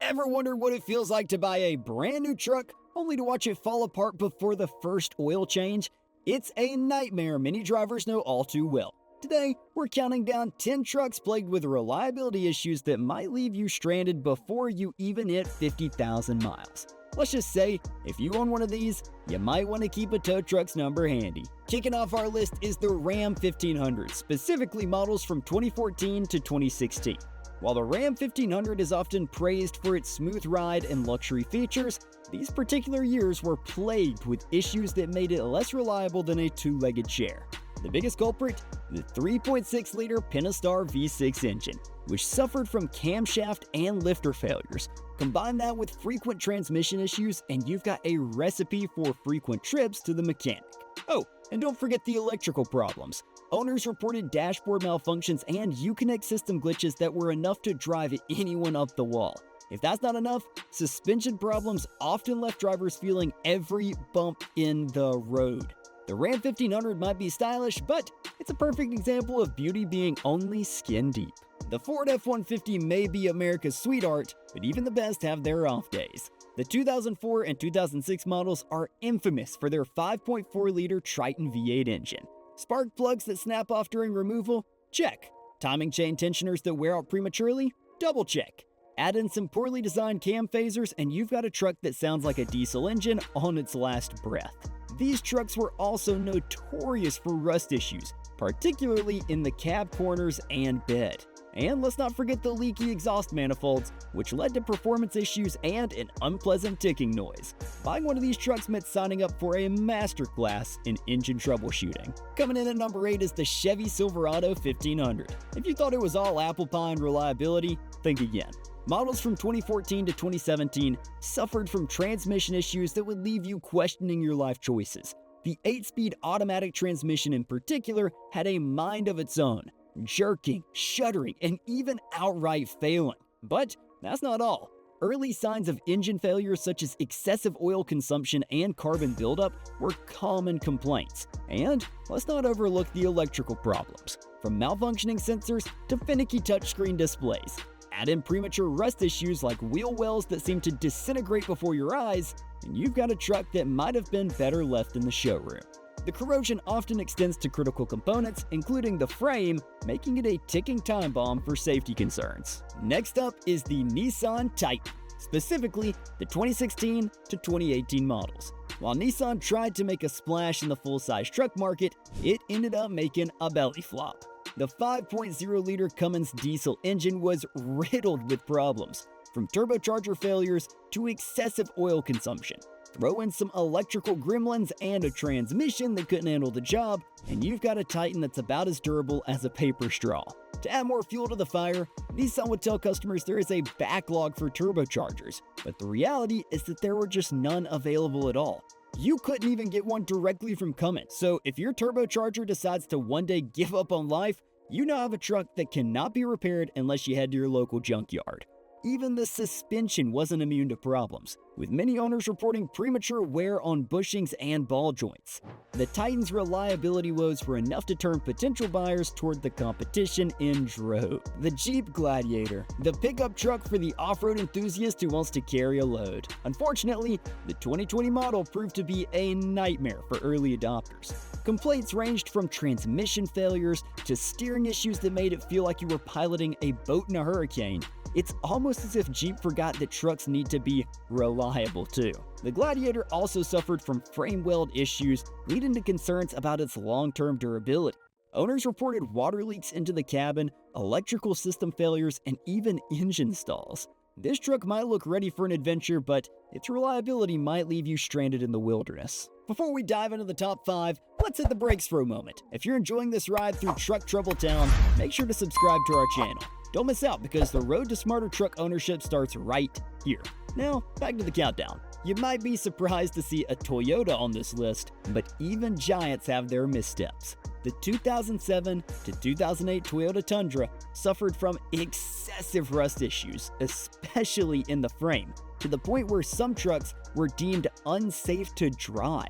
Ever wondered what it feels like to buy a brand new truck only to watch it fall apart before the first oil change? It's a nightmare many drivers know all too well. Today, we're counting down 10 trucks plagued with reliability issues that might leave you stranded before you even hit 50,000 miles. Let's just say, if you own one of these, you might want to keep a tow truck's number handy. Kicking off our list is the Ram 1500, specifically models from 2014 to 2016. While the Ram 1500 is often praised for its smooth ride and luxury features, these particular years were plagued with issues that made it less reliable than a two-legged chair. The biggest culprit? The 3.6-liter Pentastar V6 engine, which suffered from camshaft and lifter failures. Combine that with frequent transmission issues and you've got a recipe for frequent trips to the mechanic. Oh, and don't forget the electrical problems. Owners reported dashboard malfunctions and Uconnect system glitches that were enough to drive anyone up the wall. If that's not enough, suspension problems often left drivers feeling every bump in the road. The Ram 1500 might be stylish, but it's a perfect example of beauty being only skin deep. The Ford F-150 may be America's sweetheart, but even the best have their off days. The 2004 and 2006 models are infamous for their 5.4-liter Triton V8 engine. Spark plugs that snap off during removal? Check. Timing chain tensioners that wear out prematurely? Double check. Add in some poorly designed cam phasers and you've got a truck that sounds like a diesel engine on its last breath. These trucks were also notorious for rust issues, particularly in the cab corners and bed. And let's not forget the leaky exhaust manifolds, which led to performance issues and an unpleasant ticking noise. Buying one of these trucks meant signing up for a masterclass in engine troubleshooting. Coming in at number 8 is the Chevy Silverado 1500. If you thought it was all apple pie and reliability, think again. Models from 2014 to 2017 suffered from transmission issues that would leave you questioning your life choices. The 8-speed automatic transmission in particular had a mind of its own, jerking, shuddering, and even outright failing. But that's not all. Early signs of engine failure such as excessive oil consumption and carbon buildup were common complaints. And let's not overlook the electrical problems, from malfunctioning sensors to finicky touchscreen displays. Add in premature rust issues like wheel wells that seem to disintegrate before your eyes, and you've got a truck that might have been better left in the showroom. The corrosion often extends to critical components, including the frame, making it a ticking time bomb for safety concerns. Next up is the Nissan Titan, specifically the 2016 to 2018 models. While Nissan tried to make a splash in the full-size truck market, it ended up making a belly flop. The 5.0-liter Cummins diesel engine was riddled with problems, from turbocharger failures to excessive oil consumption. Throw in some electrical gremlins and a transmission that couldn't handle the job, and you've got a Titan that's about as durable as a paper straw. To add more fuel to the fire, Nissan would tell customers there is a backlog for turbochargers, but the reality is that there were just none available at all. You couldn't even get one directly from Cummins, so if your turbocharger decides to one day give up on life, you now have a truck that cannot be repaired unless you head to your local junkyard. Even the suspension wasn't immune to problems, with many owners reporting premature wear on bushings and ball joints. The Titan's reliability woes were enough to turn potential buyers toward the competition in droves. The Jeep Gladiator, the pickup truck for the off-road enthusiast who wants to carry a load. Unfortunately, the 2020 model proved to be a nightmare for early adopters. Complaints ranged from transmission failures to steering issues that made it feel like you were piloting a boat in a hurricane. It's almost as if Jeep forgot that trucks need to be reliable too. The Gladiator also suffered from frame weld issues, leading to concerns about its long-term durability. Owners reported water leaks into the cabin, electrical system failures, and even engine stalls. This truck might look ready for an adventure, but its reliability might leave you stranded in the wilderness. Before we dive into the top 5, let's hit the brakes for a moment. If you're enjoying this ride through Truck Trouble Town, make sure to subscribe to our channel. Don't miss out because the road to smarter truck ownership starts right here. Now, back to the countdown. You might be surprised to see a Toyota on this list, but even giants have their missteps. The 2007 to 2008 Toyota Tundra suffered from excessive rust issues, especially in the frame, to the point where some trucks were deemed unsafe to drive.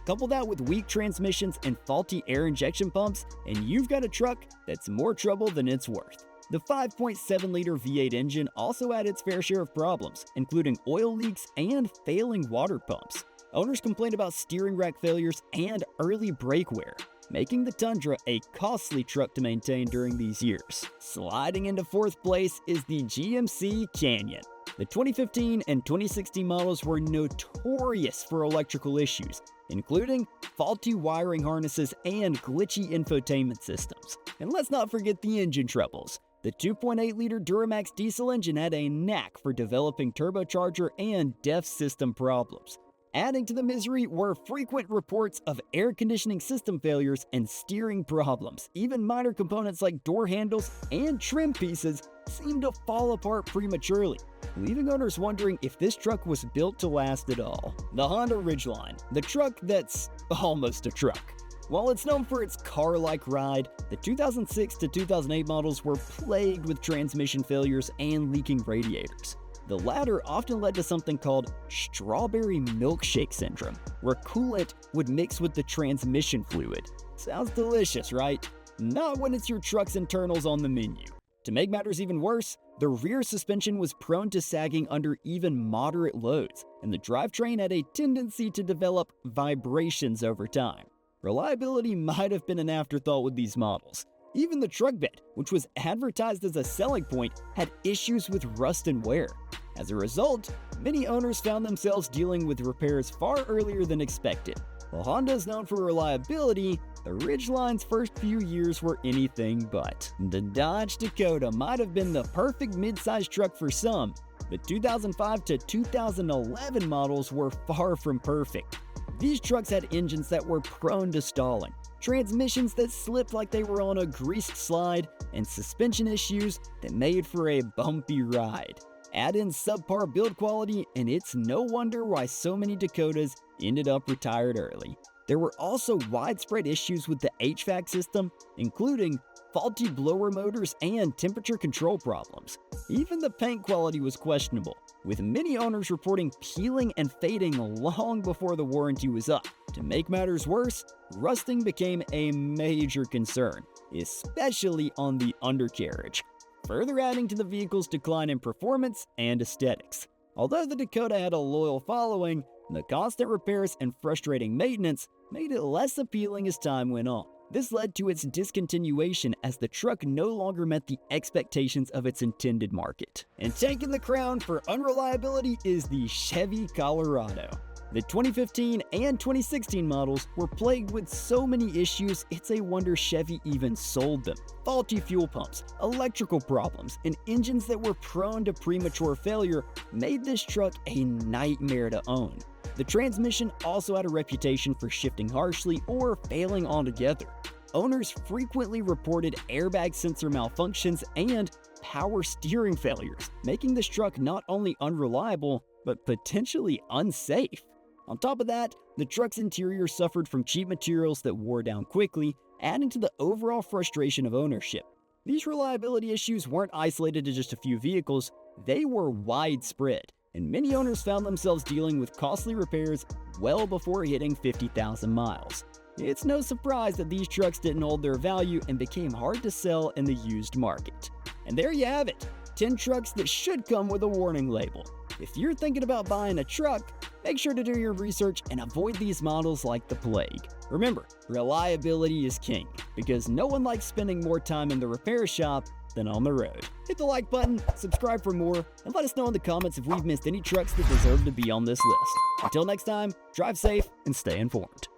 Couple that with weak transmissions and faulty air injection pumps, and you've got a truck that's more trouble than it's worth. The 5.7-liter V8 engine also had its fair share of problems, including oil leaks and failing water pumps. Owners complained about steering rack failures and early brake wear, making the Tundra a costly truck to maintain during these years. Sliding into fourth place is the GMC Canyon. The 2015 and 2016 models were notorious for electrical issues, including faulty wiring harnesses and glitchy infotainment systems. And let's not forget the engine troubles. The 2.8-liter Duramax diesel engine had a knack for developing turbocharger and DEF system problems. Adding to the misery were frequent reports of air conditioning system failures and steering problems. Even minor components like door handles and trim pieces seemed to fall apart prematurely, leaving owners wondering if this truck was built to last at all. The Honda Ridgeline, the truck that's almost a truck. While it's known for its car-like ride, the 2006 to 2008 models were plagued with transmission failures and leaking radiators. The latter often led to something called strawberry milkshake syndrome, where coolant would mix with the transmission fluid. Sounds delicious, right? Not when it's your truck's internals on the menu. To make matters even worse, the rear suspension was prone to sagging under even moderate loads, and the drivetrain had a tendency to develop vibrations over time. Reliability might have been an afterthought with these models. Even the truck bed, which was advertised as a selling point, had issues with rust and wear. As a result, many owners found themselves dealing with repairs far earlier than expected. While Honda is known for reliability, the Ridgeline's first few years were anything but. The Dodge Dakota might have been the perfect mid-size truck for some, but 2005 to 2011 models were far from perfect. These trucks had engines that were prone to stalling, transmissions that slipped like they were on a greased slide, and suspension issues that made for a bumpy ride. Add in subpar build quality, and it's no wonder why so many Dakotas ended up retired early. There were also widespread issues with the HVAC system, including faulty blower motors and temperature control problems. Even the paint quality was questionable, with many owners reporting peeling and fading long before the warranty was up. To make matters worse, rusting became a major concern, especially on the undercarriage, further adding to the vehicle's decline in performance and aesthetics. Although the Dakota had a loyal following, the constant repairs and frustrating maintenance made it less appealing as time went on. This led to its discontinuation as the truck no longer met the expectations of its intended market. And taking the crown for unreliability is the Chevy Colorado. The 2015 and 2016 models were plagued with so many issues, it's a wonder Chevy even sold them. Faulty fuel pumps, electrical problems, and engines that were prone to premature failure made this truck a nightmare to own. The transmission also had a reputation for shifting harshly or failing altogether. Owners frequently reported airbag sensor malfunctions and power steering failures, making this truck not only unreliable, but potentially unsafe. On top of that, the truck's interior suffered from cheap materials that wore down quickly, adding to the overall frustration of ownership. These reliability issues weren't isolated to just a few vehicles, they were widespread, and many owners found themselves dealing with costly repairs well before hitting 50,000 miles. It's no surprise that these trucks didn't hold their value and became hard to sell in the used market. And there you have it, 10 trucks that should come with a warning label. If you're thinking about buying a truck, make sure to do your research and avoid these models like the plague. Remember, reliability is king, because no one likes spending more time in the repair shop than on the road. Hit the like button, subscribe for more, and let us know in the comments if we've missed any trucks that deserve to be on this list. Until next time, drive safe and stay informed.